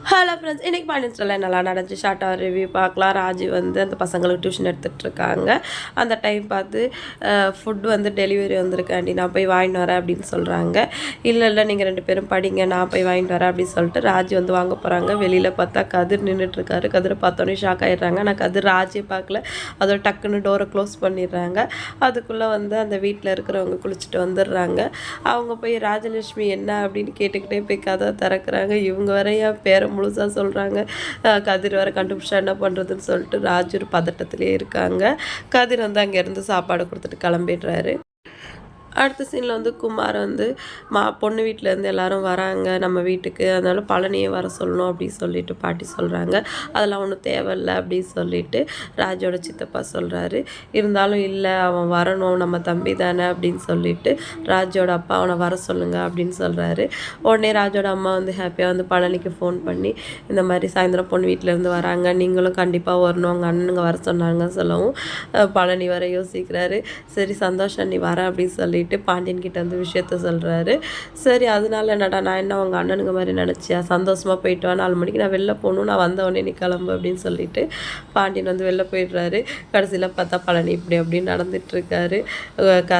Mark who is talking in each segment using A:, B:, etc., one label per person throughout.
A: Hello friends, இன்றைக்கி பாண்டியன்ஸ்டரில் நல்லா நடந்துச்சு. ஷார்ட்டாக ரிவ்யூ பார்க்கலாம். ராஜி வந்து அந்த பசங்களுக்கு டியூஷன் எடுத்துகிட்ருக்காங்க. அந்த டைம் பார்த்து ஃபுட் வந்து டெலிவரி வந்திருக்காண்டி நான் போய் வாங்கிட்டு வரேன் அப்படின்னு சொல்கிறாங்க. இல்லை நீங்கள் 2 பேரும் படிங்க, நான் போய் வாங்கிட்டு வரேன் அப்படின்னு சொல்லிட்டு ராஜி வந்து வாங்க போகிறாங்க. வெளியில் பார்த்தா கதிர் நின்றுட்டுருக்காரு. கதிரை பார்த்தோன்னே ஷாக் ஆகிடுறாங்க. ஆனால் கதிர் ராஜியை பார்க்கல. அதோட டக்குன்னு டோரை க்ளோஸ் பண்ணிடுறாங்க. அதுக்குள்ளே வந்து அந்த வீட்டில் இருக்கிறவங்க குளிச்சுட்டு வந்துடுறாங்க. அவங்க போய் ராஜலட்சுமி என்ன அப்படின்னு கேட்டுக்கிட்டே போய் கதை திறக்கிறாங்க. இவங்க வரைய பேரை முழுசாக சொல்கிறாங்க. கதிர் வர கண்டுபிடிச்சா என்ன பண்ணுறதுன்னு சொல்லிட்டு ராஜு ஒரு பதட்டத்திலே இருக்காங்க. கதிர் வந்து அங்கேருந்து சாப்பாடு கொடுத்துட்டு கிளம்பிடுறாரு. அடுத்த சீனில் வந்து குமார் வந்து பொண்ணு வீட்டிலேருந்து எல்லோரும் வராங்க நம்ம வீட்டுக்கு, அதனால் பழனியை வர சொல்லணும் அப்படின்னு சொல்லிட்டு பாட்டி சொல்கிறாங்க. அதெல்லாம் ஒன்றும் தேவையில்லை அப்படின்னு சொல்லிட்டு ராஜோட சித்தப்பா சொல்கிறாரு. இருந்தாலும் இல்லை, அவன் வரணும், நம்ம தம்பி தானே அப்படின்னு சொல்லிட்டு ராஜோட அப்பா அவனை வர சொல்லுங்க அப்படின்னு சொல்கிறாரு. உடனே ராஜோட அம்மா வந்து ஹாப்பியாக வந்து பழனிக்கு ஃபோன் பண்ணி இந்த மாதிரி சாயந்தரம் பொண்ணு வீட்டிலேருந்து வராங்க, நீங்களும் கண்டிப்பாக வரணும், அவங்க அண்ணனுங்க வர சொன்னாங்க சொல்லவும் பழனி வர யோசிக்கிறாரு. சரி சந்தோஷம், நீ வர அப்படின்னு சொல்லி பாண்டியன் கிட்ட வந்து விஷயத்த சொல்கிறாரு. சரி அதனால என்னடா, நான் என்ன அவங்க அண்ணனுங்க மாதிரி நினச்சியா, சந்தோஷமாக போயிட்டு வா, 4 மணிக்கு நான் வெளில போகணும், நான் வந்தவொடனே நீ கிளம்பு அப்படின்னு சொல்லிட்டு பாண்டியன் வந்து வெளில போயிடுறாரு. கடைசியில் பார்த்தா பழனி இப்படி அப்படின்னு நடந்துட்டுருக்காரு.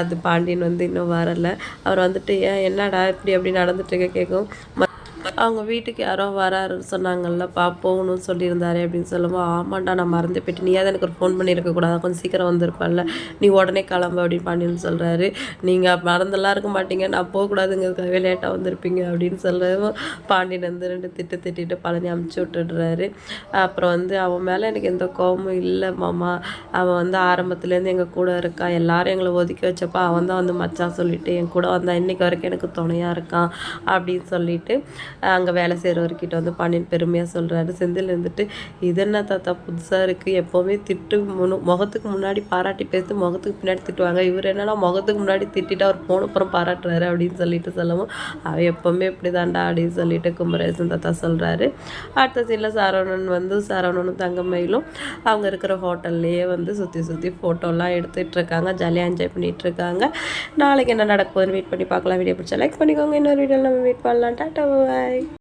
A: அது பாண்டியன் வந்து இன்னும் வரலை. அவர் வந்துட்டு ஏன் என்னடா இப்படி அப்படி நடந்துட்டுருக்க கேட்கும். அவங்க வீட்டுக்கு யாரோ வராருன்னு சொன்னாங்கல்லப்பா, போகணும்னு சொல்லியிருந்தாரு அப்படின்னு சொல்லுவோம். ஆமாண்டா நான் மறந்து போயிட்டு, நீ எனக்கு ஒரு ஃபோன் பண்ணியிருக்கக்கூடாது, கொஞ்சம் சீக்கிரம் வந்திருப்பேன்ல, நீ உடனே கிளம்பு அப்படின்னு பாண்டியன்னு சொல்கிறாரு. நீங்கள் மறந்தெல்லாம் இருக்க மாட்டீங்க, நான் போகக்கூடாதுங்கிறதுக்காகவே லேட்டாக வந்திருப்பீங்க அப்படின்னு சொல்லுவோம். பாண்டியன் வந்து 2 திட்டிட்டு பழனி அமுச்சு விட்டுடுறாரு. அப்புறம் வந்து அவன் மேலே எனக்கு எந்த கோபமும் இல்லை மாமா, அவன் வந்து ஆரம்பத்துலேருந்து எங்கள் கூட இருக்கான், எல்லாரும் எங்களை ஒதுக்கி வச்சப்போ அவன் தான் வந்து மச்சான் சொல்லிட்டு என் கூட வந்தான், இன்றைக்கி வரைக்கும் எனக்கு துணையாக இருக்கான் அப்படின்னு சொல்லிட்டு அங்கே வேலை செய்கிறவர்கிட்ட வந்து பாண்டியன் பெருமையாக சொல்கிறாரு. செந்தில் இருந்துட்டு இது என்ன தாத்தா புதுசாக இருக்குது, எப்போவுமே முகத்துக்கு முன்னாடி பாராட்டி பேசி முகத்துக்கு பின்னாடி திட்டுவாங்க, இவர் என்னன்னா முகத்துக்கு முன்னாடி திட்டிட்டு அவர் போனப்புறம் பாராட்டுறாரு அப்படின்னு சொல்லிட்டு சொல்லவும் அவன் எப்போவுமே இப்படி தாண்டா அப்படின்னு சொல்லிட்டு குமரேசன் தாத்தா சொல்கிறாரு. அடுத்த சீனில் சரவணனும் தங்கமயிலும் அவங்க இருக்கிற ஹோட்டல்லையே வந்து சுற்றி ஃபோட்டோலாம் எடுத்துகிட்ருக்காங்க, ஜாலியாக என்ஜாய் பண்ணிகிட்ருக்காங்க. நாளைக்கு என்ன நடக்குதுன்னு வெயிட் பண்ணி பார்க்கலாம். வீடியோ பிடிச்சா லைக் பண்ணிக்கோங்க. இன்னொரு வீடியோவில் நம்ம வெயிட் பண்ணலாம். டாட்டா பாய்.